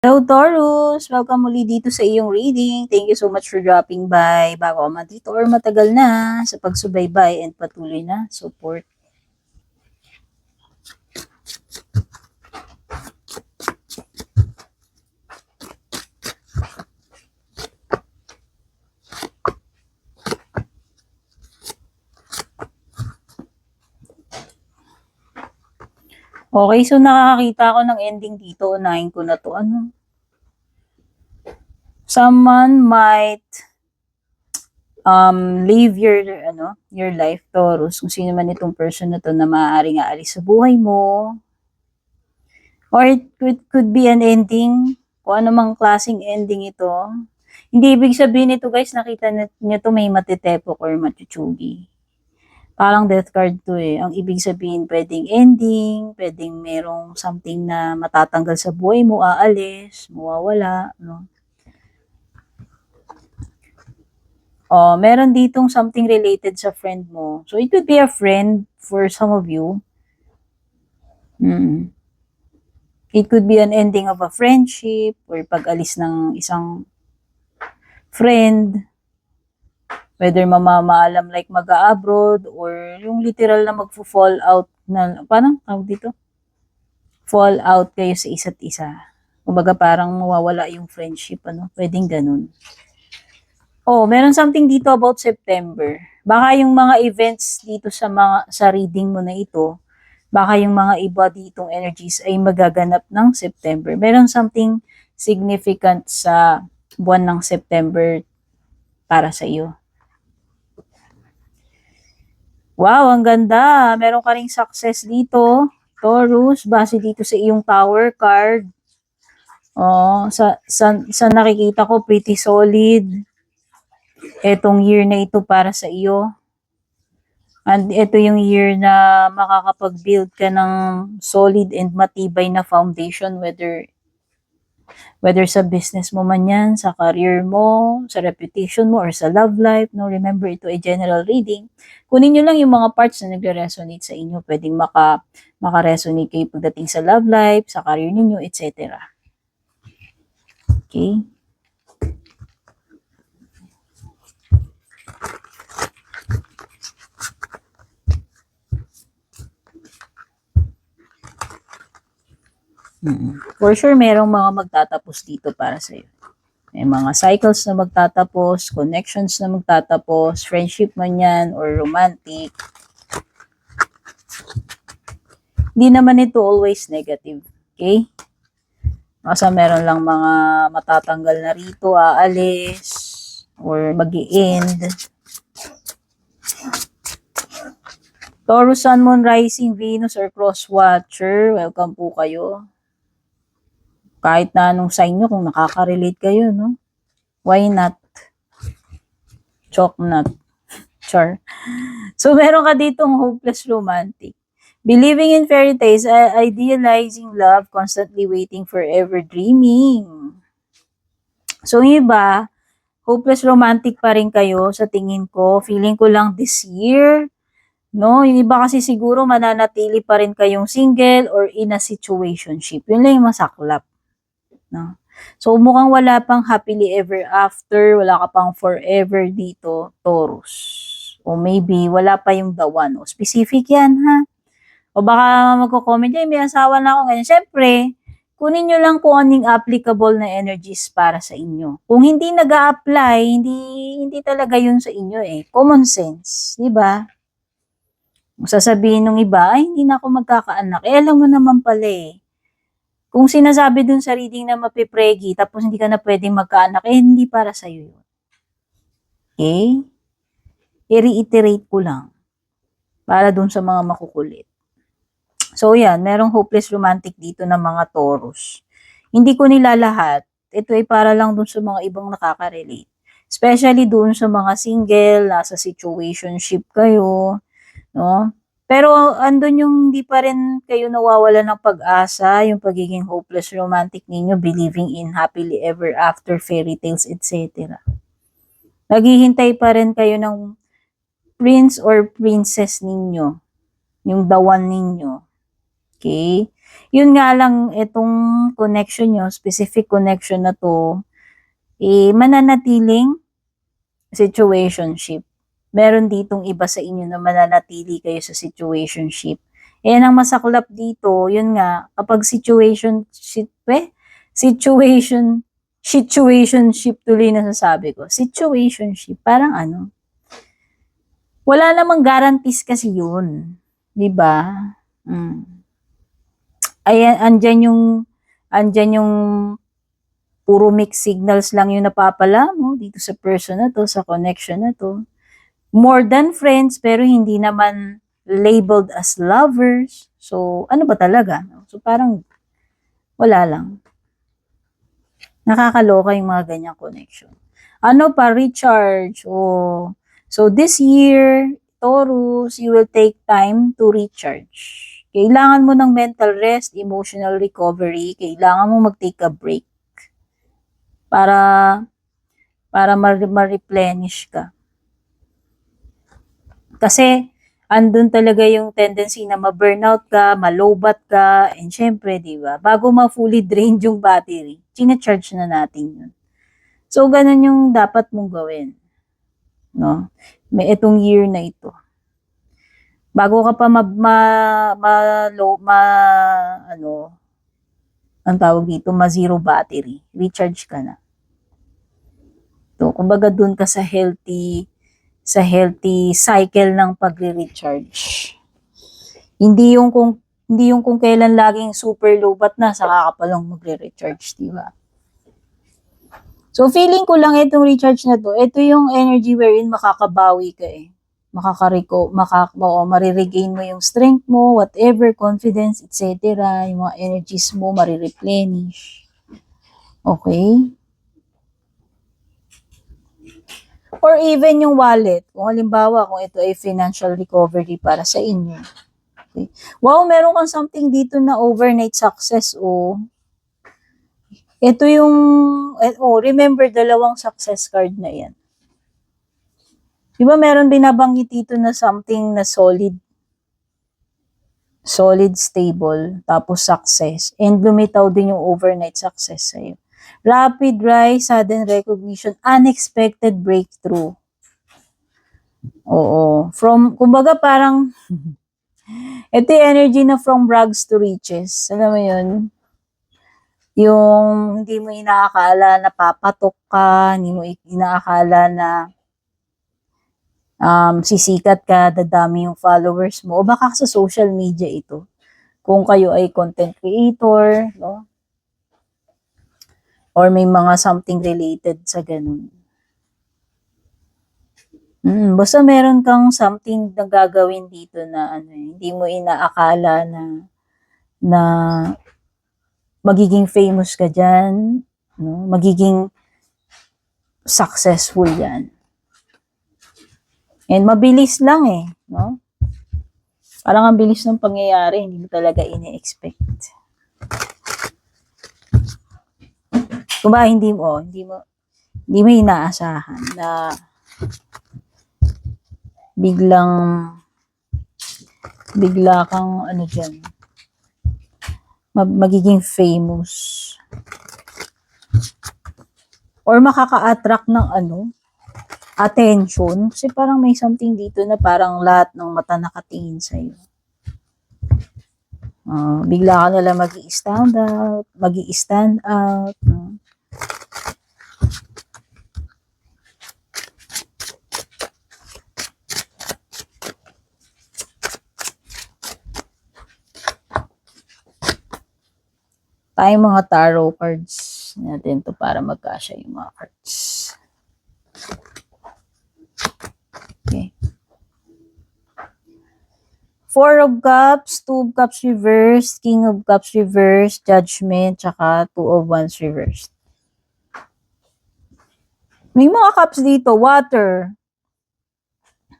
Hello Taurus! Welcome muli dito sa iyong reading. Thank you so much for dropping by. Bago ka man dito or matagal na sa pagsubaybay and patuloy na support. Okay, so nakakakita ako ng ending dito. Unahin ko na to. Someone might leave your life, Taurus. Kung sino man itong person na to na maaaring aalis sa buhay mo. Or it could be an ending. Kung ano mang klaseng ending ito. Hindi ibig sabihin ito guys, nakita niyo to may matitepok or machuchugi. Parang death card to eh. Ang ibig sabihin, pwedeng ending, pwedeng merong something na matatanggal sa buhay mo, aalis, mawawala, no? Oh, meron ditong something related sa friend mo. So, it could be a friend for some of you. It could be an ending of a friendship or pag-alis ng isang friend. Whether mamamaalam like mag-abroad or yung literal na magfo-fall out na, parang tawag dito? Fall out kayo sa isa't isa. Kumbaga parang mawawala yung friendship, pwedeng ganun. Oh, meron something dito about September. Baka yung mga events dito sa reading mo na ito, baka yung mga iba ditong energies ay magaganap ng September. Meron something significant sa buwan ng September para sa iyo. Wow, ang ganda. Meron ka ring success dito, Taurus, base dito sa iyong Tower card. Oh, sa nakikita ko, pretty solid. Etong year na ito para sa iyo. And ito yung year na makakapag-build ka ng solid and matibay na foundation, whether sa business mo man yan, sa career mo, sa reputation mo, or sa love life. No, remember, ito ay general reading. Kunin nyo lang yung mga parts na nagre-resonate sa inyo. Pwedeng maka-resonate kayo pagdating sa love life, sa career ninyo, etc. Okay? For sure, merong mga magtatapos dito para sa'yo. May mga cycles na magtatapos, connections na magtatapos, friendship man yan, or romantic. Hindi naman ito always negative. Okay? Kasi meron lang mga matatanggal na rito, aalis, or mag-i-end. Taurus, Sun, Moon, Rising, Venus, or Cross Watcher, welcome po kayo. Kahit na anong sign nyo, kung nakaka-relate kayo, no? Why not? Chok not. Char. So, meron ka ditong hopeless romantic. Believing in fairy tales, idealizing love, constantly waiting, forever dreaming. So, yung iba, hopeless romantic pa rin kayo sa tingin ko. Feeling ko lang this year, no? Yung iba kasi siguro mananatili pa rin kayong single or in a situationship. Yun lang yung masaklap, no? So, mukhang wala pang happily ever after, wala ka pang forever dito, Taurus. O maybe, wala pa yung the one. O, specific yan, ha? O baka magko-comment yan, may asawa na ako ngayon. Siyempre, kunin nyo lang kung anong applicable na energies para sa inyo. Kung hindi nag-a-apply, hindi talaga yun sa inyo eh. Common sense, di ba? Sasabihin ng iba, ay hindi na ako magkakaanak. Eh, alam mo naman pala eh. Kung sinasabi dun sa reading na mapipregi, tapos hindi ka na pwedeng magkaanak, eh hindi para sa'yo yun. Okay? I-reiterate ko lang. Para dun sa mga makukulit. So yan, merong hopeless romantic dito ng mga Taurus. Hindi ko nila lahat. Ito ay para lang dun sa mga ibang nakaka-relate. Especially dun sa mga single, nasa situationship kayo, no? Pero andun yung di pa rin kayo nawawala ng pag-asa, yung pagiging hopeless romantic ninyo, believing in happily ever after, fairy tales, etc. Naghihintay pa rin kayo ng prince or princess ninyo, yung the one ninyo. Okay? Yun nga lang, itong connection nyo, specific connection na to, mananatiling situationship. Meron ditong iba sa inyo na mananatili kayo sa situationship. Ang masaklap dito, yun nga, kapag situationship tuloy na sasabi ko. Situationship, parang ano, wala namang guarantees kasi yun. 'Di ba? Ayan, andyan yung puro mixed signals lang yung napapala mo dito sa person na to, sa connection na to. More than friends, pero hindi naman labeled as lovers. So, ano ba talaga? So, parang wala lang. Nakakaloka yung mga ganyang connection. Ano pa, recharge. Oh. So, this year, Taurus, you will take time to recharge. Kailangan mo ng mental rest, emotional recovery. Kailangan mo mag-take a break para ma-replenish ka. Kasi, andun talaga yung tendency na ma-burnout ka, ma-lowbat ka, and syempre, di ba, bago ma-fully drained yung battery, chine-charge na natin yun. So, ganun yung dapat mong gawin. No? May itong year na ito. Bago ka pa ang tawag dito, ma-zero battery, recharge ka na. To, kumbaga dun ka sa healthy cycle ng pagre-recharge. Hindi yung kung kailan laging super low bat na saka ka pa lang magre-recharge, di ba? So feeling ko lang itong recharge na to, ito yung energy wherein makakabawi ka eh. Mariregain mo yung strength mo, whatever, confidence, etc. Yung mga energies mo, marireplenish. Okay? Or even yung wallet. Kung halimbawa, kung ito ay financial recovery para sa inyo. Okay. Wow, meron kang something dito na overnight success. Ito yung, remember, dalawang success card na yan. Di ba meron binabanggit dito na something na solid, stable, tapos success. And lumitaw din yung overnight success sa'yo. Rapid rise, sudden recognition, unexpected breakthrough. Oo. Kumbaga parang, ito yung energy na from rags to riches. Alam mo yun? Yung hindi mo inaakala na papatok ka, hindi mo inaakala na sisikat ka, dadami yung followers mo, o baka sa social media ito. Kung kayo ay content creator, no? Or may mga something related sa ganun. Basta meron kang something na gagawin dito na hindi mo inaakala na magiging famous ka dyan, no? Magiging successful yan. And mabilis lang eh, no? Parang ang bilis ng pangyayari, hindi mo talaga ini-expect. Kung ba hindi mo inaasahan na bigla kang dyan, magiging famous. Or makaka-attract ng attention. Kasi parang may something dito na parang lahat ng mata nakatingin sa'yo. Bigla ka nalang mag-i-stand out. No? Tayo mga tarot cards natin to para magkasya yung mga cards. Okay. Four of Cups, Two of Cups reversed, King of Cups reversed, Judgment, tsaka Two of Wands reversed. May mga cups dito, water.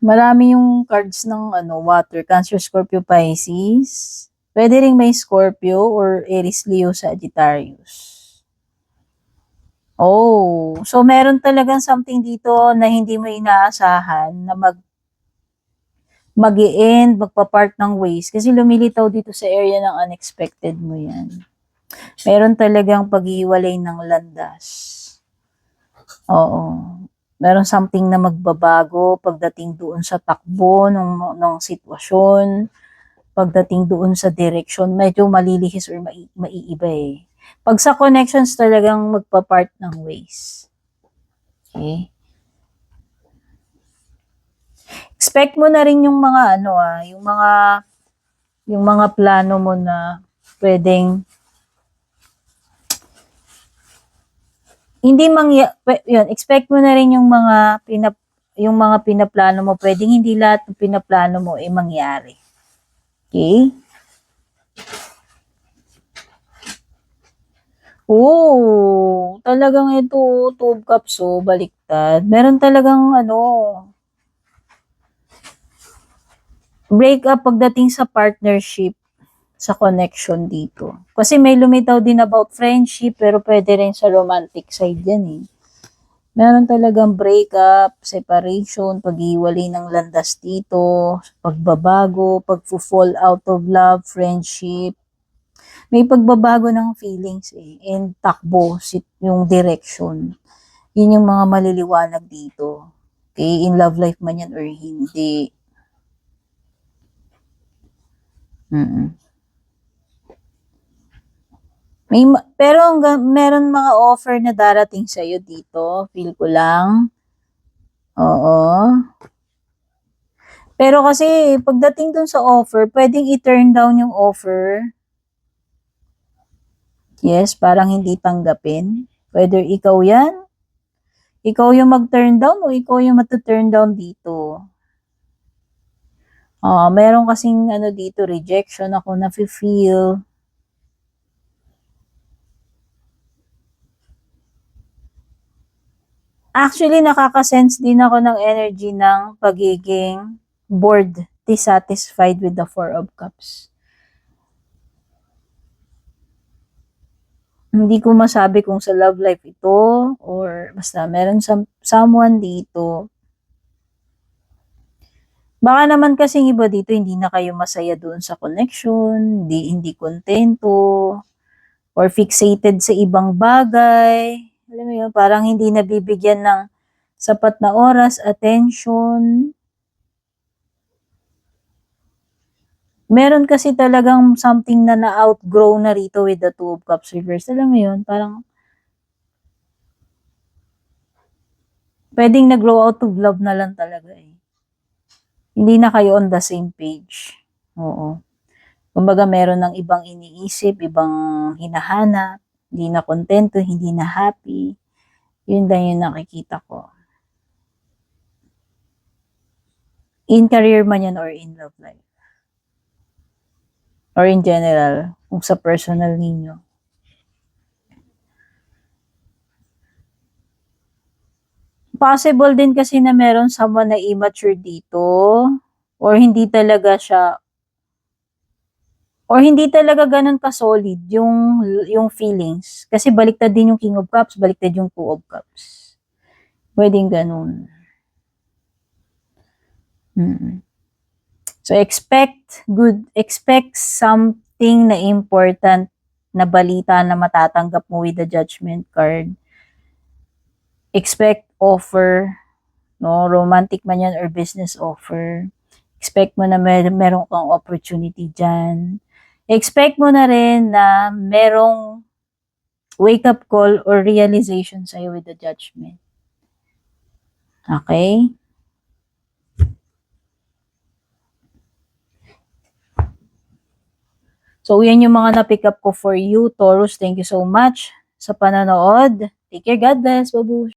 Marami yung cards ng water, Cancer, Scorpio, Pisces. Pwede ring may Scorpio or Aries, Leo, Sagittarius. So meron talagang something dito na hindi mo inaasahan na mag-i-end, magpa-part ng ways. Kasi lumilitaw dito sa area ng unexpected mo yan. Meron talagang paghiwalay ng landas. Oo. Meron something na magbabago pagdating doon sa takbo ng sitwasyon, pagdating doon sa direction, medyo malilihis or maiiba eh. Pag sa connections talagang magpa-part ng ways. Okay? Expect mo na rin yung mga yung mga plano mo na pwedeng hindi yun, expect mo na rin yung mga pinaplano mo, pwedeng hindi lahat ng pinaplano mo ay mangyari. Okay? Oo, talagang ito, two of cups, baliktad. Meron talagang break up pagdating sa partnership, sa connection dito. Kasi may lumitaw din about friendship, pero pwede rin sa romantic side yan eh. Meron talagang breakup, separation, pag-iwalay ng landas dito, pagbabago, pag-fall out of love, friendship. May pagbabago ng feelings eh, and takbo, yung direction. Yun yung mga maliliwanag dito. Okay, in love life man yan or hindi. Pero meron mga offer na darating sa'yo dito. Feel ko lang. Oo. Pero kasi, pagdating dun sa offer, pwedeng i-turn down yung offer. Yes, parang hindi tanggapin. Whether ikaw yan, ikaw yung mag-turn down o ikaw yung matu-turn down dito. Meron kasing dito, rejection ako na feel. Actually, nakaka-sense din ako ng energy ng pagiging bored, dissatisfied with the Four of Cups. Hindi ko masabi kung sa love life ito or basta meron someone dito. Baka naman kasing iba dito, hindi na kayo masaya doon sa connection, hindi kontento, or fixated sa ibang bagay. Alam mo yun, parang hindi nabibigyan ng sapat na oras, attention. Meron kasi talagang something na na-outgrow na rito with the Two of Cups reverse. Alam mo yun, parang pwedeng nag-grow out of love na lang talaga eh. Hindi na kayo on the same page. Oo. Kumbaga meron ng ibang iniisip, ibang hinahanap, hindi na kontento, hindi na happy. Yun lang yung nakikita ko. In career man yan or in love life. Or in general, kung sa personal ninyo. Possible din kasi na meron someone na immature dito or hindi talaga ganun ka-solid yung feelings. Kasi baliktad din yung King of Cups, baliktad yung Two of Cups. Pwedeng ganun. So expect something na important na balita na matatanggap mo with the Judgment card. Expect offer, no, romantic man yan or business offer. Expect mo na meron kang opportunity dyan. Expect mo na rin na merong wake-up call or realization sa'yo with the Judgment. Okay? So, yan yung mga na-pick up ko for you, Taurus. Thank you so much sa panonood. Take care. God bless. Babush.